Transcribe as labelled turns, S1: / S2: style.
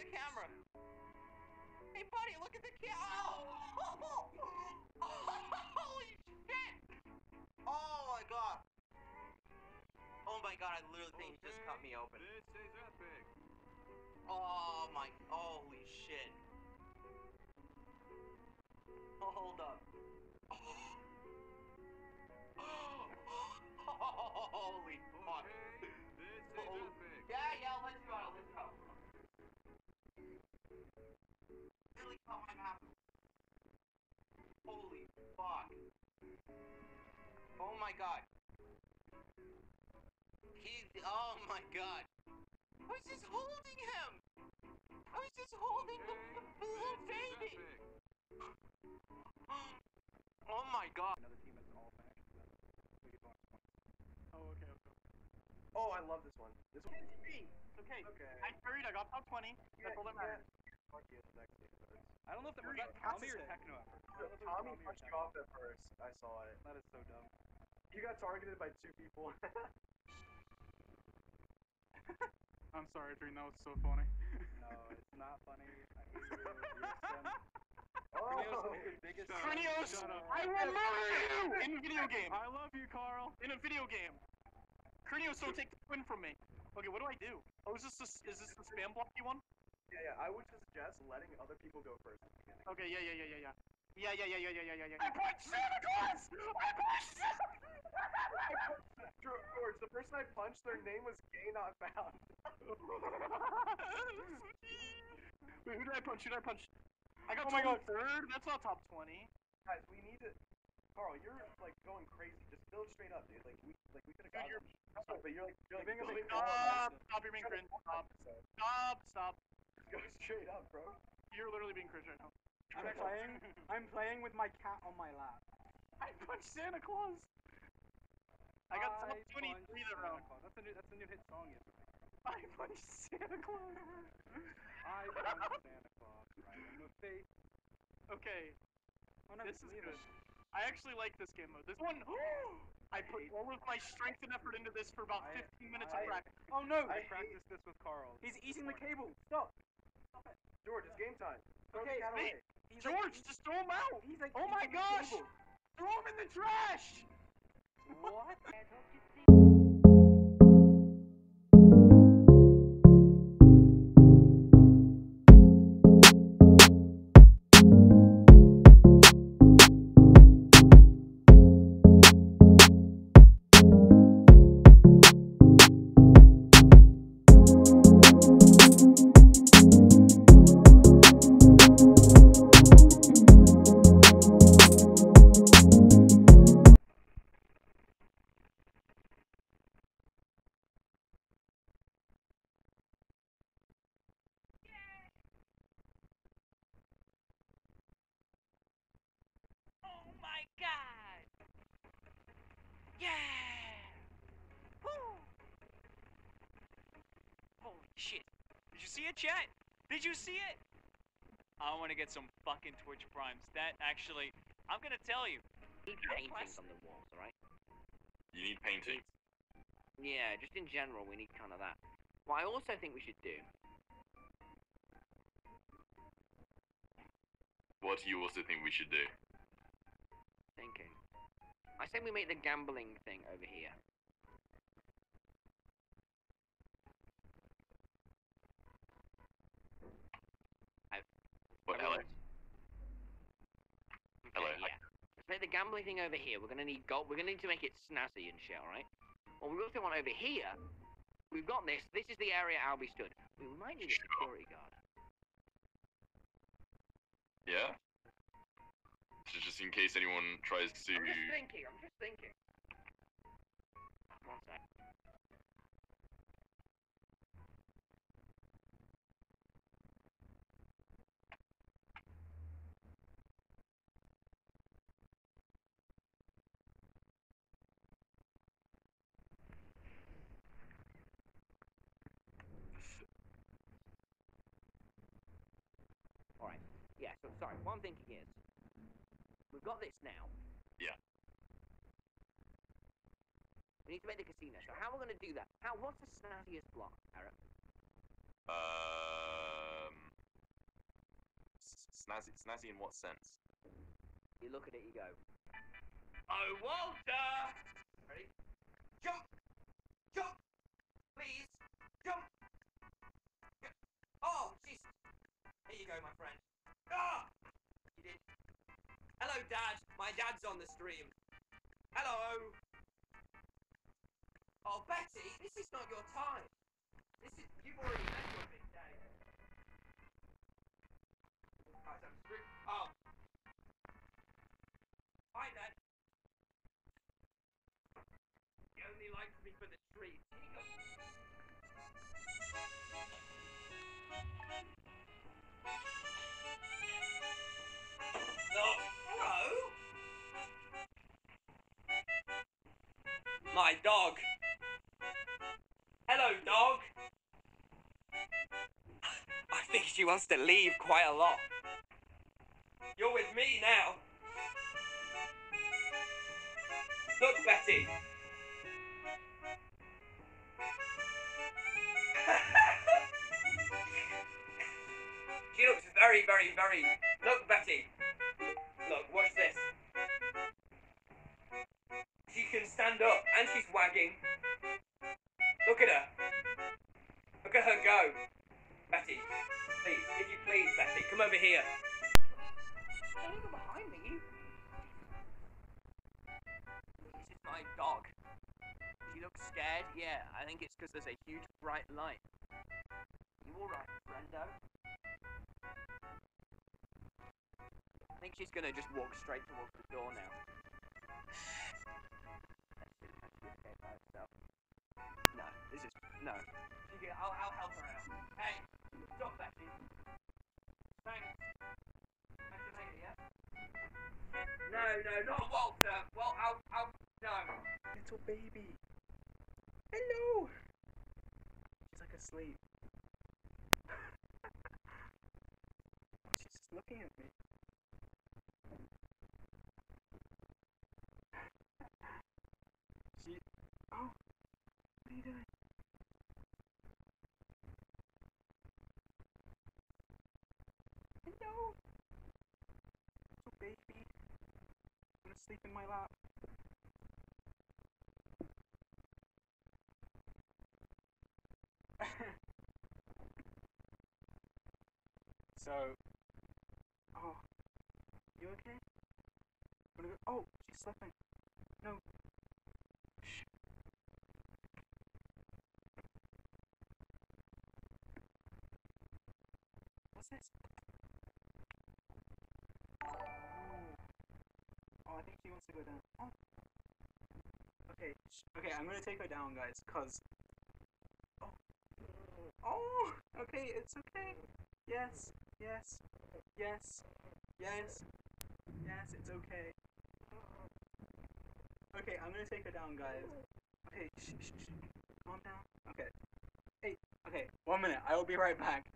S1: the camera. Hey, buddy, look at the camera. Oh! Holy shit! Oh my god. Oh my god, I literally think he just cut me open.
S2: This is epic.
S1: Oh my, holy shit. Hold up. Holy fuck.
S2: Okay, this is
S1: Oh,
S2: epic.
S1: yeah, let's go, Really cut my mouth. Holy fuck. Oh my god. Oh my god. I was just holding him. I was just holding the little baby. Oh my god.
S3: Another team is all finished. We get bonus points.
S4: Oh, okay.
S5: Oh, I love this one. This one.
S4: It's me. Okay. I carried. I got top 20. That's all that matters.
S3: I don't know if that was
S4: That's
S3: Tommy or
S4: it.
S3: Techno at first.
S5: Tommy punched you off at first. I saw it.
S3: That is so dumb.
S5: You got targeted by 2 people.
S4: I'm sorry, Dream. That was so funny.
S3: No, it's not funny. I hate you. You're a sim.
S5: Oh,
S3: Trinios is the biggest sim.
S4: Trinios,
S3: Shut up.
S4: I will murder you in a video game.
S3: I love you, Carl.
S4: In a video game. Trinios, don't take the win from me. Okay, what do I do? Oh, is this the spam blocky one?
S5: yeah. I would suggest letting other people go first.
S4: Okay, yeah. I punched Santa Claus! I punched Santa
S5: George, the person I punched, their name was Gay Not Found.
S4: Wait, who did I punch? I got
S3: Oh my God.
S4: third? That's not top 20.
S5: Guys, we need to. Carl, you're like going crazy. Just build straight up, dude. Like we could have got
S4: Dude,
S5: him. But you're
S3: being a big
S4: Stop, you're being cringe. Stop.
S5: Go straight up, bro.
S4: You're literally being cringe right now.
S3: I'm playing with my cat on my lap.
S4: I punched Santa Claus! I got top 23
S3: punched
S4: that
S3: Santa
S4: round.
S3: Claus. That's a new hit song yesterday.
S4: I punched Santa Claus!
S3: I punched Santa Claus right in the face.
S4: Okay,
S3: Oh no,
S4: this is
S3: leave
S4: good.
S3: it.
S4: I actually like this game mode. This one, I put all of my strength and effort into this for about 15 minutes of practice.
S3: Oh no!
S5: I
S3: I practiced this with Carl. He's eating the
S5: morning.
S3: cable. Stop.
S5: George, it's game time. Throw
S3: Okay,
S5: the cat
S4: wait.
S5: away.
S4: George, just throw him out!
S3: He's like
S4: Oh my
S3: eating the
S4: gosh!
S3: cable.
S4: Throw him in the trash!
S3: What?
S1: Oh my god! Yeah! Woo! Holy shit. Did you see it, chat? Did you see it? I want to get some fucking Twitch primes. That actually, I'm gonna tell you.
S6: Need paintings on the walls, alright?
S2: You need painting.
S6: Yeah, just in general, we need kind of that. What I also think we should do,
S2: What do you also think we should do?
S6: thinking, I say we make the gambling thing over here.
S2: What,
S6: Okay,
S2: LA?
S6: let's- Okay,
S2: Hello.
S6: yeah. Let's make the gambling thing over here. We're gonna need gold. We're gonna need to make it snazzy and shit, alright? What we also want over here, we've got this. This is the area Albie stood. We might need a security guard.
S2: Yeah? So just in case anyone tries to...
S6: I'm just thinking. One sec. Alright. Yeah, so sorry, what I'm thinking is, we've got this now.
S2: Yeah.
S6: We need to make the casino. So how are we going to do that? What's the snazziest block, Eric?
S2: Snazzy, snazzy in what sense?
S6: You look at it, you go, "Oh, Walter!"
S1: Ready? Jump! Jump! Please! Jump! Oh, jeez! Here you go, my friend. Ah! You did. Hello, Dad. My dad's on the stream. Hello! Oh, Betty, this is not your time. You've already met your big day. Guys, I'm screwed. Oh. Hi, Dad. He only likes me for the treats. Here you go. Oh, hello. My dog. Hello, dog. I think she wants to leave quite a lot. You're with me now. Look, Betty. She looks very, very, very... Look, Betty. Look, watch this. She can stand up, and she's wagging. Look at her. Look at her go. Betty, please, if you please, Betty, come over here.
S6: Don't go behind me.
S1: This is my dog.
S6: She looks scared. Yeah, I think it's because there's a huge bright light.
S1: You alright, friendo?
S6: I think she's gonna just walk straight towards the door now. No, this is no.
S1: I'll help her out. Hey, stop, Betty. Thanks. Thanks for making it, yeah? No, not Walter. Well, no.
S4: Little baby. Hello. She's like asleep. She's just looking at me. Oh, what are you doing? Hello. Little baby. I'm gonna sleep in my lap. So, oh, you okay? Wanna go? Oh, she's sleeping. No. Shh. What's this? Oh, I think she wants to go down. Oh. Okay, okay, I'm gonna take her down, guys, cause. Oh. Oh. Okay, it's okay. Yes. Yes. Yes. Yes. Yes, it's okay. Okay, I'm gonna take her down, guys. Okay, shh. Calm down. Okay. Hey, okay, 1 minute. I will be right back.